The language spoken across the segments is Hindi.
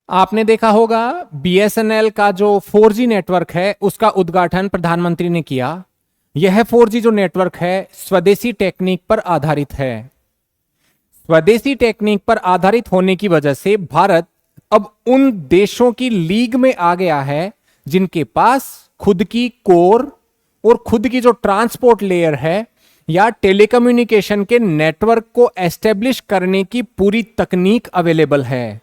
आपने देखा होगा बीएसएनएल का जो 4G नेटवर्क है उसका उद्घाटन प्रधानमंत्री ने किया। यह 4G जो नेटवर्क है स्वदेशी टेक्निक पर आधारित है। स्वदेशी टेक्निक पर आधारित होने की वजह से भारत अब उन देशों की लीग में आ गया है जिनके पास खुद की कोर और खुद की जो ट्रांसपोर्ट लेयर है या टेलीकम्युनिकेशन के नेटवर्क को एस्टेब्लिश करने की पूरी तकनीक अवेलेबल है।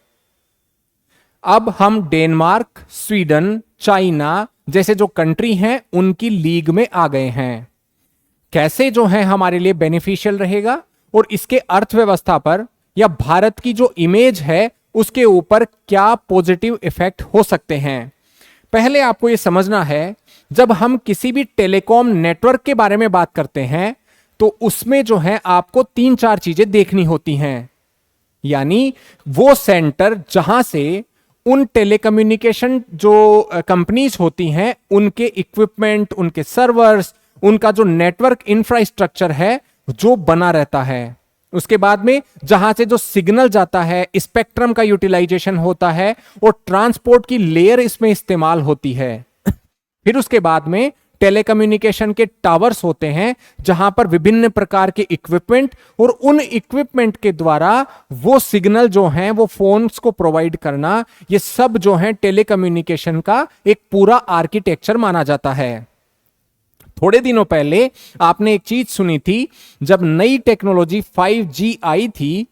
अब हम डेनमार्क, स्वीडन, चाइना जैसे जो कंट्री हैं उनकी लीग में आ गए हैं। कैसे जो है हमारे लिए बेनिफिशियल रहेगा और इसके अर्थव्यवस्था पर या भारत की जो इमेज है उसके ऊपर क्या पॉजिटिव इफेक्ट हो सकते हैं। पहले आपको यह समझना है, जब हम किसी भी टेलीकॉम नेटवर्क के बारे में बात करते हैं तो उसमें जो है आपको 3-4 चीजें देखनी होती हैं। यानी वो सेंटर जहां से उन टेलीकम्युनिकेशन जो कंपनीज होती हैं उनके इक्विपमेंट, उनके सर्वर्स, उनका जो नेटवर्क इंफ्रास्ट्रक्चर है जो बना रहता है। उसके बाद में जहां से जो सिग्नल जाता है, स्पेक्ट्रम का यूटिलाइजेशन होता है और ट्रांसपोर्ट की लेयर इसमें इस्तेमाल होती है। फिर उसके बाद में टेलीकम्युनिकेशन के टावर्स होते हैं जहां पर विभिन्न प्रकार के इक्विपमेंट और उन इक्विपमेंट के द्वारा वो सिग्नल जो हैं वो फोन्स को प्रोवाइड करना, ये सब जो है टेलीकम्युनिकेशन का एक पूरा आर्किटेक्चर माना जाता है। थोड़े दिनों पहले आपने एक चीज सुनी थी, जब नई टेक्नोलॉजी 5G आई थी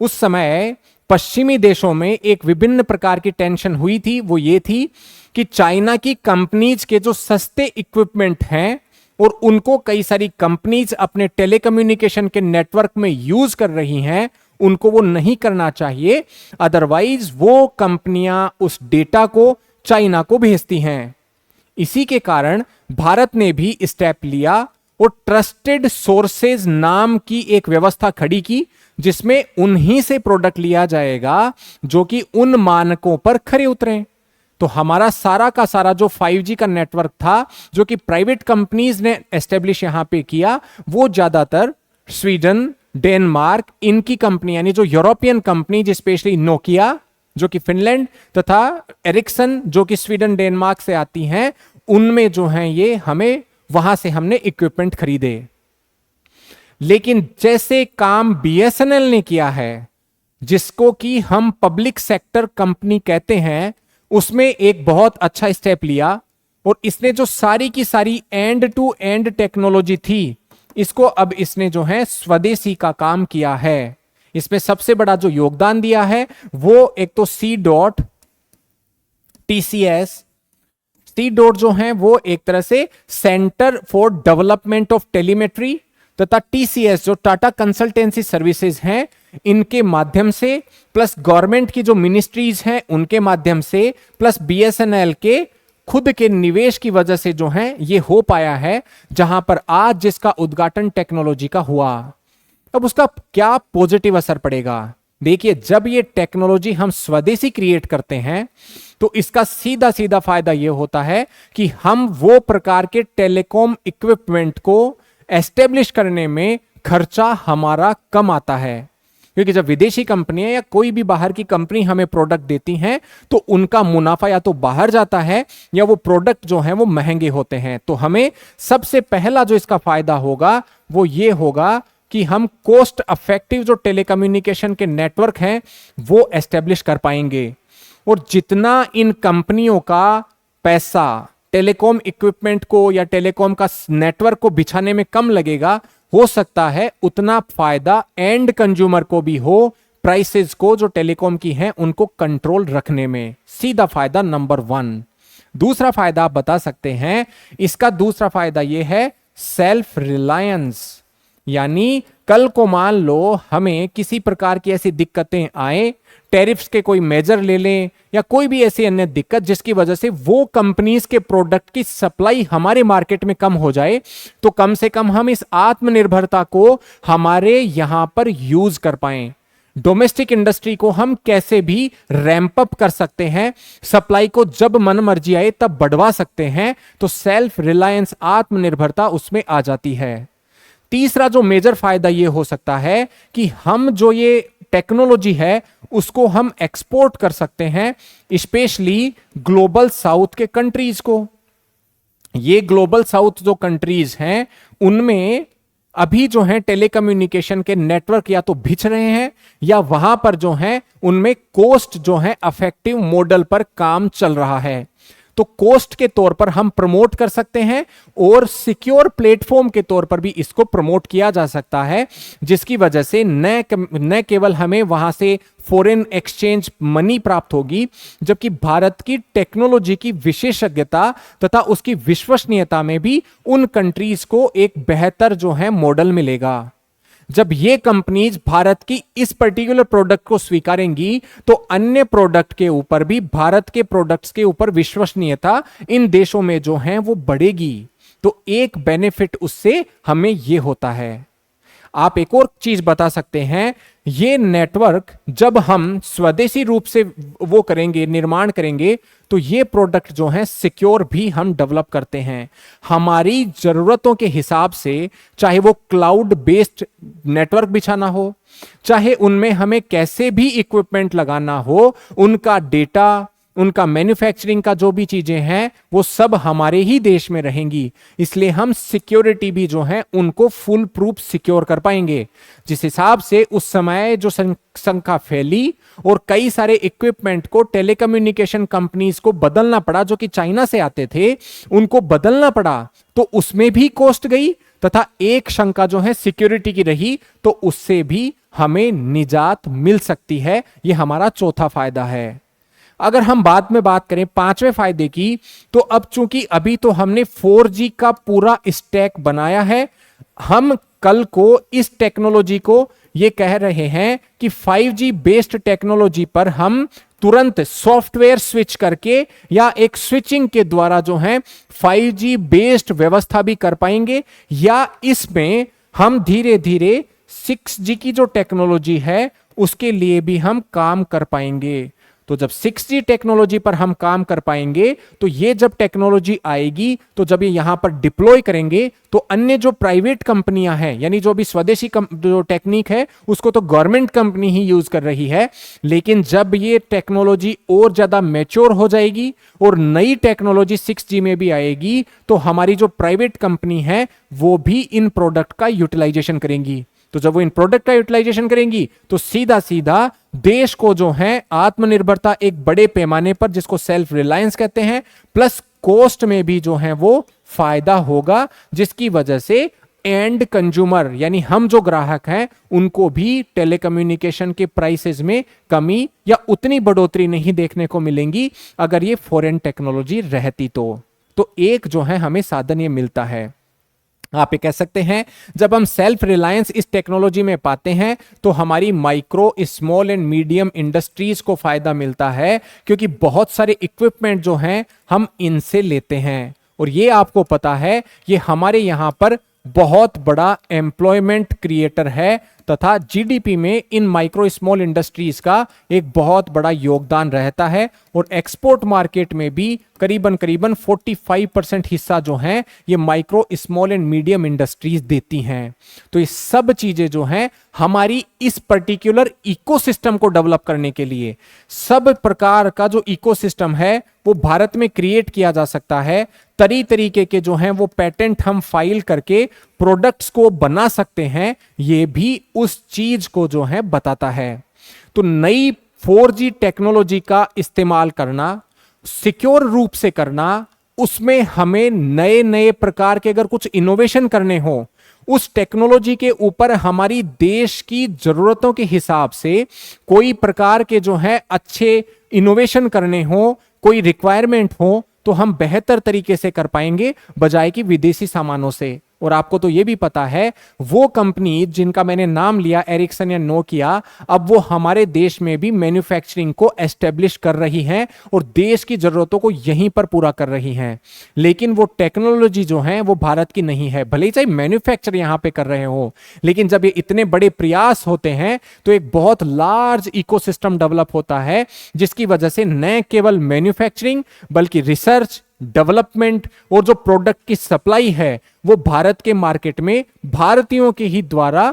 उस समय पश्चिमी देशों में एक विभिन्न प्रकार की टेंशन हुई थी। वो ये थी कि चाइना की कंपनीज के जो सस्ते इक्विपमेंट हैं और उनको कई सारी कंपनीज अपने टेलीकम्युनिकेशन के नेटवर्क में यूज कर रही हैं, उनको वो नहीं करना चाहिए, अदरवाइज वो कंपनियां उस डेटा को चाइना को भेजती हैं। इसी के कारण भारत ने भी स्टेप लिया और ट्रस्टेड सोर्सेज नाम की एक व्यवस्था खड़ी की जिसमें उन्हीं से प्रोडक्ट लिया जाएगा जो कि उन मानकों पर खरे उतरे। तो हमारा सारा का सारा जो 5G का नेटवर्क था जो कि प्राइवेट कंपनीज ने एस्टेब्लिश यहां पे किया, वो ज्यादातर स्वीडन, डेनमार्क, इनकी कंपनी यानी जो यूरोपियन कंपनी, स्पेशली नोकिया जो कि फिनलैंड तथा एरिक्सन जो कि स्वीडन डेनमार्क से आती हैं, उनमें जो हैं ये हमें वहां से हमने इक्विपमेंट खरीदे। लेकिन जैसे काम बीएसएनएल ने किया है जिसको कि हम पब्लिक सेक्टर कंपनी कहते हैं, उसमें एक बहुत अच्छा स्टेप लिया और इसने जो सारी की सारी एंड टू एंड टेक्नोलॉजी थी इसको अब इसने जो है स्वदेशी का काम किया है। इसमें सबसे बड़ा जो योगदान दिया है वो एक तो TCS जो है वो एक तरह से centre for development of telemetry तथा TCS जो टाटा कंसल्टेंसी सर्विसेज हैं इनके माध्यम से, प्लस गवर्नमेंट की जो मिनिस्ट्रीज हैं उनके माध्यम से, प्लस बीएसएनएल के खुद के निवेश की वजह से जो है ये हो पाया है जहां पर आज जिसका उद्घाटन टेक्नोलॉजी का हुआ। अब उसका क्या पॉजिटिव असर पड़ेगा? देखिए, जब ये टेक्नोलॉजी हम स्वदेशी क्रिएट करते हैं तो इसका सीधा सीधा फायदा यह होता है कि हम वो प्रकार के टेलीकॉम इक्विपमेंट को एस्टेब्लिश करने में खर्चा हमारा कम आता है। क्योंकि जब विदेशी कंपनियां या कोई भी बाहर की कंपनी हमें प्रोडक्ट देती हैं तो उनका मुनाफा या तो बाहर जाता है या वो प्रोडक्ट जो है वो महंगे होते हैं। तो हमें सबसे पहला जो इसका फायदा होगा वो ये होगा कि हम कोस्ट इफेक्टिव जो टेलीकम्युनिकेशन के नेटवर्क हैं वो एस्टेब्लिश कर पाएंगे। और जितना इन कंपनियों का पैसा टेलीकॉम इक्विपमेंट को या टेलीकॉम का नेटवर्क को बिछाने में कम लगेगा, हो सकता है उतना फायदा एंड कंज्यूमर को भी हो, प्राइसेस को जो टेलीकॉम की हैं उनको कंट्रोल रखने में। सीधा फायदा नंबर 1। दूसरा फायदा आप बता सकते हैं, इसका दूसरा फायदा यह है सेल्फ रिलायंस। यानी कल को मान लो हमें किसी प्रकार की ऐसी दिक्कतें आए, टैरिफ्स के कोई मेजर ले लें या कोई भी ऐसी अन्य दिक्कत जिसकी वजह से वो कंपनीज के प्रोडक्ट की सप्लाई हमारे मार्केट में कम हो जाए, तो कम से कम हम इस आत्मनिर्भरता को हमारे यहां पर यूज कर पाएं। डोमेस्टिक इंडस्ट्री को हम कैसे भी रैंप अप कर सकते हैं, सप्लाई को जब मन मर्जी आए तब बढ़वा सकते हैं। तो सेल्फ रिलायंस, आत्मनिर्भरता उसमें आ जाती है। तीसरा जो मेजर फायदा ये हो सकता है कि हम जो ये टेक्नोलॉजी है उसको हम एक्सपोर्ट कर सकते हैं, स्पेशली ग्लोबल साउथ के कंट्रीज को। ये ग्लोबल साउथ जो कंट्रीज हैं उनमें अभी जो है टेलीकम्युनिकेशन के नेटवर्क या तो बिछ रहे हैं या वहां पर जो है उनमें कोस्ट जो है अफेक्टिव मॉडल पर काम चल रहा है। तो कोस्ट के तौर पर हम प्रमोट कर सकते हैं और सिक्योर प्लेटफॉर्म के तौर पर भी इसको प्रमोट किया जा सकता है, जिसकी वजह से न केवल हमें वहां से फॉरेन एक्सचेंज मनी प्राप्त होगी, जबकि भारत की टेक्नोलॉजी की विशेषज्ञता तथा उसकी विश्वसनीयता में भी उन कंट्रीज को एक बेहतर जो है मॉडल मिलेगा। जब ये कंपनीज भारत की इस पर्टिकुलर प्रोडक्ट को स्वीकारेंगी तो अन्य प्रोडक्ट के ऊपर भी, भारत के प्रोडक्ट्स के ऊपर विश्वसनीयता इन देशों में जो है वो बढ़ेगी। तो एक बेनिफिट उससे हमें ये होता है। आप एक और चीज बता सकते हैं, ये नेटवर्क जब हम स्वदेशी रूप से वो करेंगे, निर्माण करेंगे, तो ये प्रोडक्ट जो है सिक्योर भी हम डेवलप करते हैं हमारी जरूरतों के हिसाब से। चाहे वो क्लाउड बेस्ड नेटवर्क बिछाना हो, चाहे उनमें हमें कैसे भी इक्विपमेंट लगाना हो, उनका डेटा, उनका मैन्युफैक्चरिंग का जो भी चीजें हैं वो सब हमारे ही देश में रहेंगी। इसलिए हम सिक्योरिटी भी जो है उनको फुल प्रूफ सिक्योर कर पाएंगे। जिस हिसाब से उस समय जो शंका फैली और कई सारे इक्विपमेंट को टेलीकम्युनिकेशन कंपनीज को बदलना पड़ा, जो कि चाइना से आते थे, उनको बदलना पड़ा, तो उसमें भी कॉस्ट गई तथा एक शंका जो है सिक्योरिटी की रही, तो उससे भी हमें निजात मिल सकती है। यह हमारा चौथा फायदा है। अगर हम बाद में बात करें पांचवें फायदे की, तो अब चूंकि अभी तो हमने 4G का पूरा स्टैक बनाया है, हम कल को इस टेक्नोलॉजी को ये कह रहे हैं कि 5G बेस्ड टेक्नोलॉजी पर हम तुरंत सॉफ्टवेयर स्विच करके या एक स्विचिंग के द्वारा जो है 5G बेस्ड व्यवस्था भी कर पाएंगे, या इसमें हम धीरे धीरे 6G की जो टेक्नोलॉजी है उसके लिए भी हम काम कर पाएंगे। तो जब 6G टेक्नोलॉजी पर हम काम कर पाएंगे, तो ये जब टेक्नोलॉजी आएगी, तो जब ये यहां पर डिप्लॉय करेंगे, तो अन्य जो प्राइवेट कंपनियां हैं, यानी जो भी स्वदेशी जो टेक्निक है उसको तो गवर्नमेंट कंपनी ही यूज कर रही है, लेकिन जब ये टेक्नोलॉजी और ज्यादा मैच्योर हो जाएगी और नई टेक्नोलॉजी 6G में भी आएगी, तो हमारी जो प्राइवेट कंपनी है वो भी इन प्रोडक्ट का यूटिलाइजेशन करेंगी। तो जब वो इन प्रोडक्ट का यूटिलाइजेशन करेंगी, तो सीधा सीधा देश को जो है आत्मनिर्भरता एक बड़े पैमाने पर, जिसको सेल्फ रिलायंस कहते हैं, प्लस कॉस्ट में भी जो है वो फायदा होगा, जिसकी वजह से एंड कंज्यूमर यानी हम जो ग्राहक हैं उनको भी टेलीकम्युनिकेशन के प्राइसेस में कमी या उतनी बढ़ोतरी नहीं देखने को मिलेंगी अगर ये फॉरेन टेक्नोलॉजी रहती। तो एक जो है हमें साधन ये मिलता है। आप ये कह सकते हैं, जब हम सेल्फ रिलायंस इस टेक्नोलॉजी में पाते हैं तो हमारी micro, small and medium industries को फायदा मिलता है, क्योंकि बहुत सारे इक्विपमेंट जो हैं हम इनसे लेते हैं, और ये आपको पता है ये हमारे यहां पर बहुत बड़ा एम्प्लॉयमेंट क्रिएटर है तथा जीडीपी में इन माइक्रो स्मॉल इंडस्ट्रीज का एक बहुत बड़ा योगदान रहता है, और एक्सपोर्ट मार्केट में भी करीबन 45% हिस्सा जो है ये micro small and medium industries देती हैं। तो ये सब चीजें जो हैं हमारी इस पर्टिकुलर इकोसिस्टम को डेवलप करने के लिए, सब प्रकार का जो इकोसिस्टम है वो भारत में क्रिएट किया जा सकता है। तरीके के जो हैं वो पेटेंट हम फाइल करके प्रोडक्ट्स को बना सकते हैं, ये भी उस चीज को जो है बताता है। तो नई 4G टेक्नोलॉजी का इस्तेमाल करना, सिक्योर रूप से करना, उसमें हमें नए नए प्रकार के अगर कुछ इनोवेशन करने हो, उस टेक्नोलॉजी के ऊपर हमारी देश की जरूरतों के हिसाब से कोई प्रकार के जो है अच्छे इनोवेशन करने हो, कोई रिक्वायरमेंट हो, तो हम बेहतर तरीके से कर पाएंगे बजाय कि विदेशी सामानों से। और आपको तो यह भी पता है वो कंपनी जिनका मैंने नाम लिया, एरिक्सन या नोकिया, अब वो हमारे देश में भी मैन्युफैक्चरिंग को एस्टेब्लिश कर रही हैं और देश की जरूरतों को यहीं पर पूरा कर रही हैं। लेकिन वो टेक्नोलॉजी जो है वो भारत की नहीं है, भले ही चाहे मैन्युफैक्चर यहां पे कर रहे हो, लेकिन जब ये इतने बड़े प्रयास होते हैं तो एक बहुत लार्ज इकोसिस्टम डेवलप होता है, जिसकी वजह से न केवल मैन्युफैक्चरिंग बल्कि रिसर्च, डेवलपमेंट और जो प्रोडक्ट की सप्लाई है वो भारत के मार्केट में भारतीयों के ही द्वारा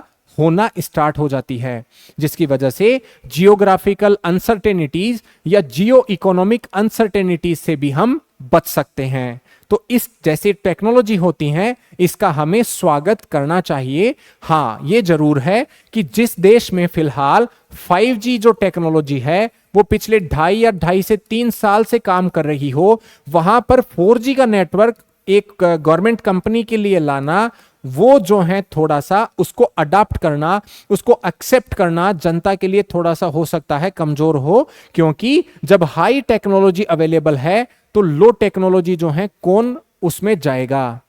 होना स्टार्ट हो जाती है, जिसकी वजह से जियोग्राफिकल अनसर्टेनिटीज या जियो इकोनॉमिक अनसर्टेनिटीज से भी हम बच सकते हैं। तो इस जैसी टेक्नोलॉजी होती हैं, इसका हमें स्वागत करना चाहिए। हाँ, ये जरूर है कि जिस देश में फिलहाल 5G जो टेक्नोलॉजी है वो पिछले 2.5 या 2.5 से 3 साल से काम कर रही हो, वहां पर 4G का नेटवर्क एक गवर्नमेंट कंपनी के लिए लाना, वो जो है थोड़ा सा उसको अडॉप्ट करना, उसको एक्सेप्ट करना जनता के लिए थोड़ा सा हो सकता है कमजोर हो, क्योंकि जब हाई टेक्नोलॉजी अवेलेबल है तो लो टेक्नोलॉजी जो है कौन उसमें जाएगा।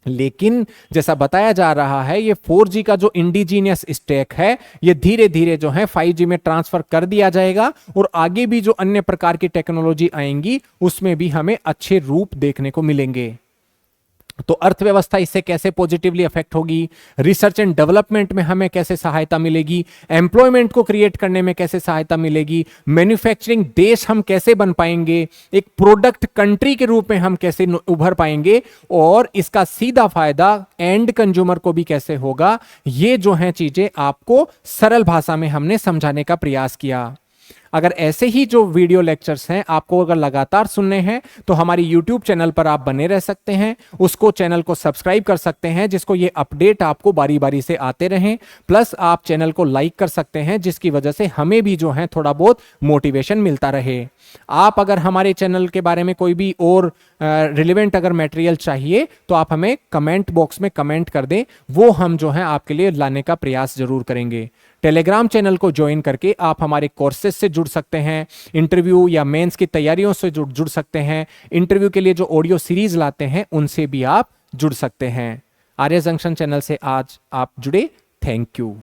लेकिन जैसा बताया जा रहा है, ये 4G का जो इंडिजीनियस स्टैक है ये धीरे धीरे जो है 5G में ट्रांसफर कर दिया जाएगा, और आगे भी जो अन्य प्रकार की टेक्नोलॉजी आएंगी उसमें भी हमें अच्छे रूप देखने को मिलेंगे। तो अर्थव्यवस्था इससे कैसे पॉजिटिवली अफेक्ट होगी, रिसर्च एंड डेवलपमेंट में हमें कैसे सहायता मिलेगी, एम्प्लॉयमेंट को क्रिएट करने में कैसे सहायता मिलेगी, मैन्युफैक्चरिंग देश हम कैसे बन पाएंगे, एक प्रोडक्ट कंट्री के रूप में हम कैसे उभर पाएंगे, और इसका सीधा फायदा एंड कंज्यूमर को भी कैसे होगा, ये जो है चीजें आपको सरल भाषा में हमने समझाने का प्रयास किया। अगर ऐसे ही जो वीडियो लेक्चर्स हैं आपको अगर लगातार सुनने हैं तो हमारी YouTube चैनल पर आप बने रह सकते हैं, उसको चैनल को सब्सक्राइब कर सकते हैं जिसको ये अपडेट आपको बारी बारी से आते रहें, प्लस आप चैनल को लाइक कर सकते हैं जिसकी वजह से हमें भी जो है थोड़ा बहुत मोटिवेशन मिलता रहे। आप अगर हमारे चैनल के बारे में कोई भी और रिलेवेंट अगर मटेरियल चाहिए तो आप हमें कमेंट बॉक्स में कमेंट कर दें, वो हम जो है आपके लिए लाने का प्रयास जरूर करेंगे। टेलीग्राम चैनल को ज्वाइन करके आप हमारे कोर्सेज से जुड़ सकते हैं, इंटरव्यू या मेंस की तैयारियों से जुड़ सकते हैं, इंटरव्यू के लिए जो ऑडियो सीरीज लाते हैं उनसे भी आप जुड़ सकते हैं। आर्य जंक्शन चैनल से आज आप जुड़े, थैंक यू।